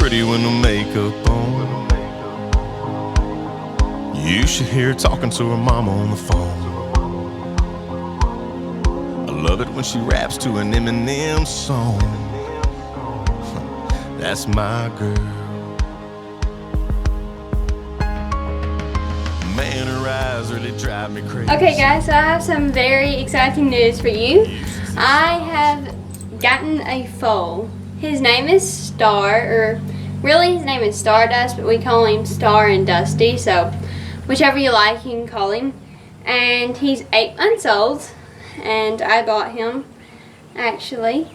pretty when the makeup on. You should hear her talking to her mama on the phone. I love it when she raps to an Eminem song. That's my girl. Man, her eyes really drive me crazy. Okay guys, so I have some very exciting news for you. I have gotten a foal. His name is Star, or really his name is Stardust, but we call him Star and Dusty, so whichever you like you can call him. And he's 8 months old, and I bought him actually,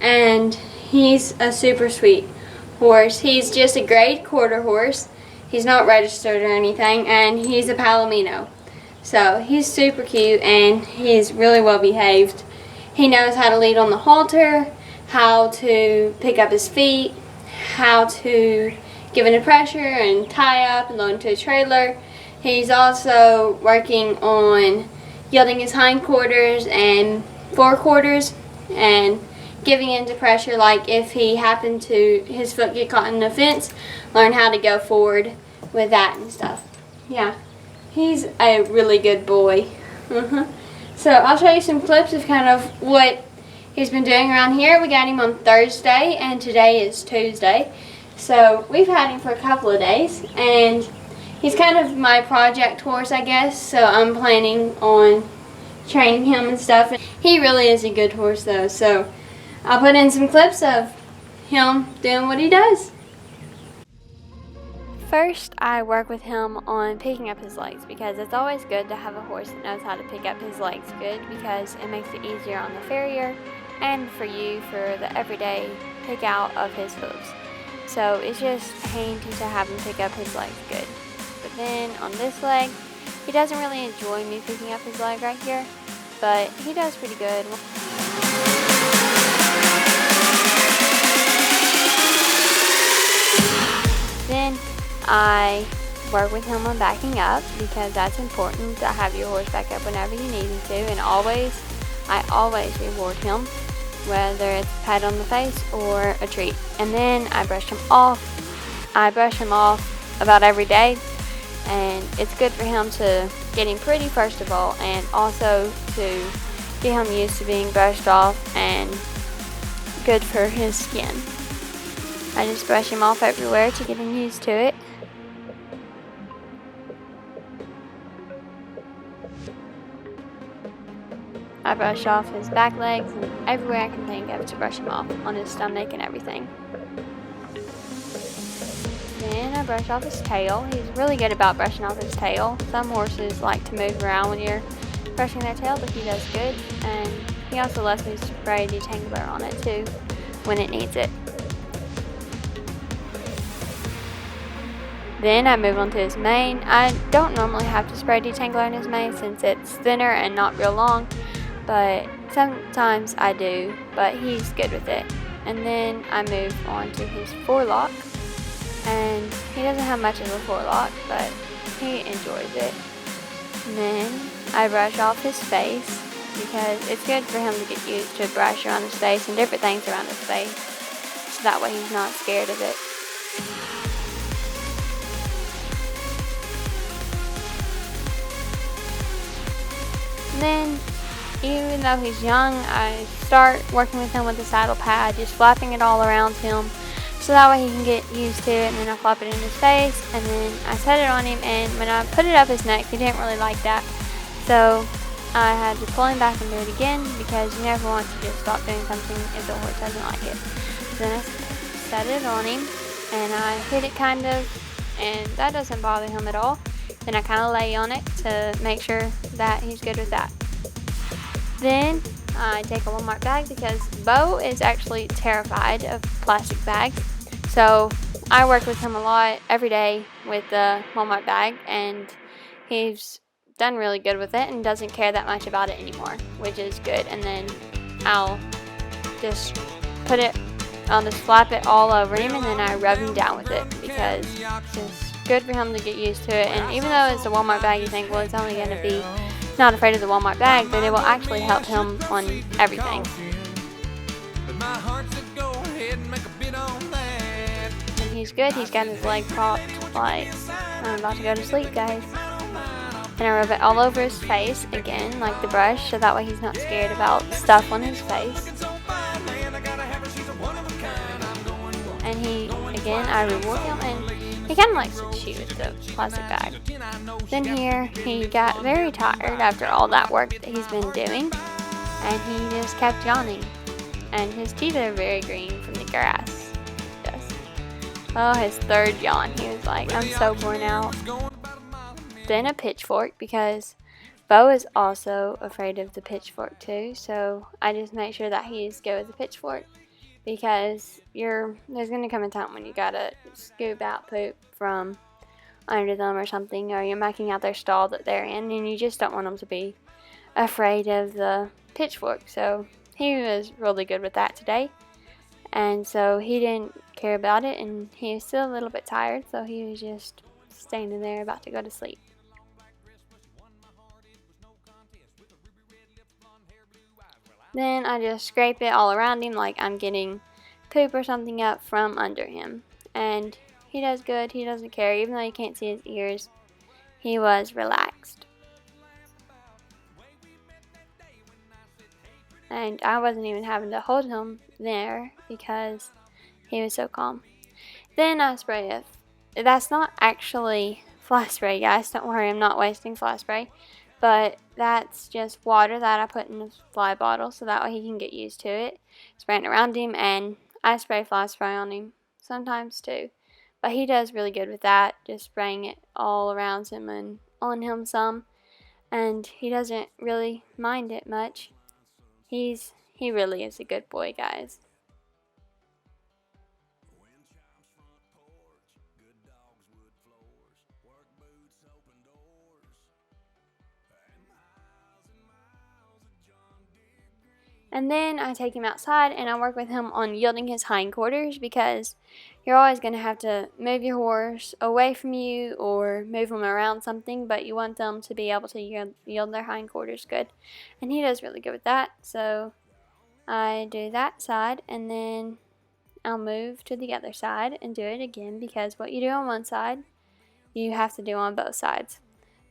and he's a super sweet horse. He's just a grade quarter horse. He's not registered or anything, and he's a palomino. So he's super cute and he's really well behaved. He knows how to lead on the halter, how to pick up his feet, how to give into pressure and tie up and load into a trailer. He's also working on yielding his hindquarters and forequarters and giving into pressure, like if he happened to his foot get caught in the fence, learn how to go forward with that and stuff. Yeah, he's a really good boy. So I'll show you some clips of kind of what he's been doing around here. We got him on Thursday and today is Tuesday. So we've had him for a couple of days and he's kind of my project horse, I guess. So I'm planning on training him and stuff. He really is a good horse though. So I'll put in some clips of him doing what he does. First, I work with him on picking up his legs because it's always good to have a horse that knows how to pick up his legs good because it makes it easier on the farrier and for you for the everyday pick out of his hooves. So it's just handy to have him pick up his legs good. But then on this leg, he doesn't really enjoy me picking up his leg right here, but he does pretty good. Then I work with him on backing up because that's important to have your horse back up whenever you need him to, and I always reward him, whether it's a pat on the face or a treat. And then I brush him off. I brush him off about every day, and it's good for him to get him pretty first of all, and also to get him used to being brushed off and good for his skin. I just brush him off everywhere to get him used to it. I brush off his back legs and everywhere I can think of to brush him off, on his stomach and everything. Then I brush off his tail. He's really good about brushing off his tail. Some horses like to move around when you're brushing their tail, but he does good. And he also lets me spray detangler on it too when it needs it. Then I move on to his mane. I don't normally have to spray detangler on his mane since it's thinner and not real long, but sometimes I do, but he's good with it. And then I move on to his forelock, and he doesn't have much of a forelock, but he enjoys it. And then I brush off his face because it's good for him to get used to brush around his face and different things around his face, so that way he's not scared of it. And then, even though he's young, I start working with him with the saddle pad, just flapping it all around him, so that way he can get used to it. And then I flap it in his face, and then I set it on him, and when I put it up his neck, he didn't really like that. So I had to pull him back and do it again, because you never want to just stop doing something if the horse doesn't like it. So then I set it on him, and I hit it kind of, and that doesn't bother him at all. Then I kind of lay on it to make sure that he's good with that. Then I take a Walmart bag because Bo is actually terrified of plastic bags. So I work with him a lot every day with the Walmart bag, and he's done really good with it and doesn't care that much about it anymore, which is good. And then I'll just flap it all over him, and then I rub him down with it because it's just good for him to get used to it. And even though it's a Walmart bag, you think, well, it's only going to be not afraid of the Walmart bag, but it will actually help him on everything. And he's good. He's got his leg propped like I'm about to go to sleep, guys. And I rub it all over his face again, like the brush, so that way he's not scared about stuff on his face. And I reward him, and he kind of likes to chew with the plastic bag. Then here, he got very tired after all that work that he's been doing, and he just kept yawning. And his teeth are very green from the grass. Yes. Oh, his third yawn. He was like, I'm so worn out. Then a pitchfork, because Bo is also afraid of the pitchfork too, so I just make sure that he's good with the pitchfork, because there's going to come a time when you gotta scoop out poop from under them or something, or you're making out their stall that they're in, and you just don't want them to be afraid of the pitchfork. So he was really good with that today, and so he didn't care about it, and he was still a little bit tired, so he was just standing there about to go to sleep. Then I just scrape it all around him like I'm getting poop or something up from under him. And he does good. He doesn't care. Even though you can't see his ears, he was relaxed. And I wasn't even having to hold him there because he was so calm. Then I spray it. That's not actually fly spray, guys. Don't worry, I'm not wasting fly spray. But that's just water that I put in a fly bottle so that way he can get used to it. Spraying around him, and I spray fly spray on him sometimes too. But he does really good with that, just spraying it all around him and on him some. And he doesn't really mind it much. He really is a good boy, guys. And then I take him outside and I work with him on yielding his hindquarters, because you're always going to have to move your horse away from you or move them around something, but you want them to be able to yield their hindquarters good. And he does really good with that. So I do that side, and then I'll move to the other side and do it again, because what you do on one side, you have to do on both sides.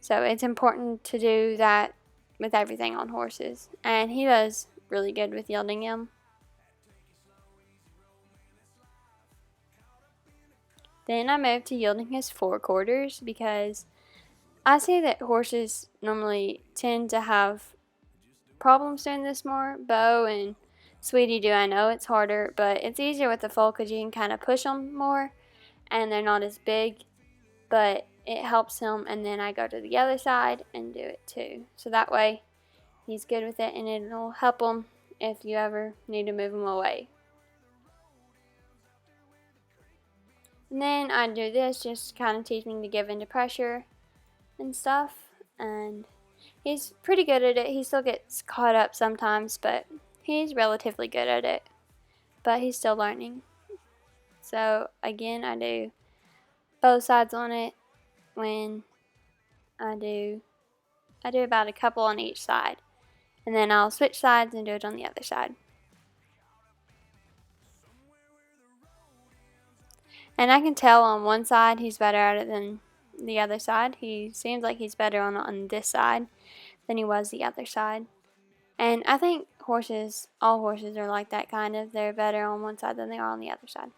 So it's important to do that with everything on horses. And he does really good with yielding him. Then I moved to yielding his forequarters, because I see that horses normally tend to have problems doing this more. Bo and Sweetie do. I know it's harder, but it's easier with the foal because you can kind of push them more and they're not as big, but it helps him. And then I go to the other side and do it too. So that way he's good with it, and it'll help him if you ever need to move him away. And then I do this, just kind of teaching to give into pressure and stuff. And he's pretty good at it. He still gets caught up sometimes, but he's relatively good at it. But he's still learning. So again, I do both sides on it. When I do about a couple on each side. And then I'll switch sides and do it on the other side. And I can tell on one side he's better at it than the other side. He seems like he's better on this side than he was the other side. And I think all horses are like that kind of. They're better on one side than they are on the other side.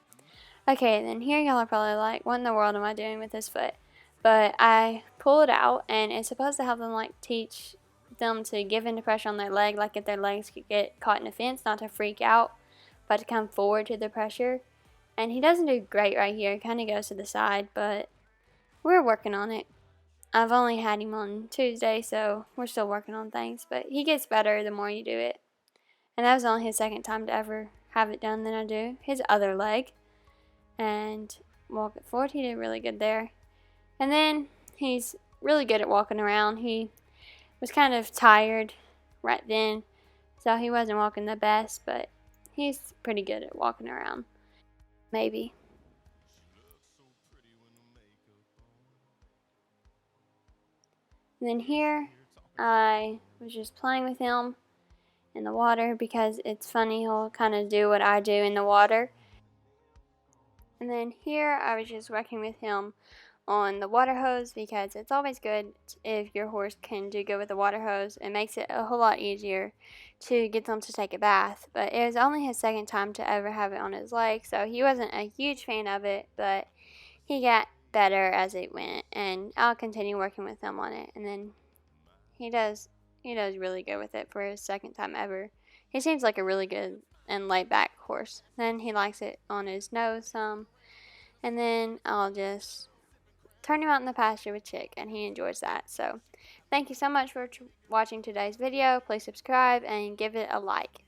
Okay, then here y'all are probably like, what in the world am I doing with this foot? But I pull it out, and it's supposed to help them teach them to give into pressure on their leg, like if their legs could get caught in a fence, not to freak out, but to come forward to the pressure. And he doesn't do great right here. He kind of goes to the side, but we're working on it. I've only had him on Tuesday, so we're still working on things. But he gets better the more you do it. And that was only his second time to ever have it done than I do his other leg. And walk it forward. He did really good there. And then he's really good at walking around. He was kind of tired right then, so he wasn't walking the best, but he's pretty good at walking around. Maybe. And then here, I was just playing with him in the water, because it's funny, he'll kind of do what I do in the water. And then here I was just working with him on the water hose, because it's always good if your horse can do good with the water hose. It makes it a whole lot easier to get them to take a bath. But it was only his second time to ever have it on his leg, so he wasn't a huge fan of it, but he got better as it went, and I'll continue working with him on it. And then he does really good with it for his second time ever. He seems like a really good and laid back horse. Then he likes it on his nose some, and then I'll just turn him out in the pasture with Chick, and he enjoys that. So thank you so much for watching today's video. Please subscribe and give it a like.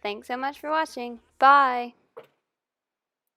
Thanks so much for watching. Bye.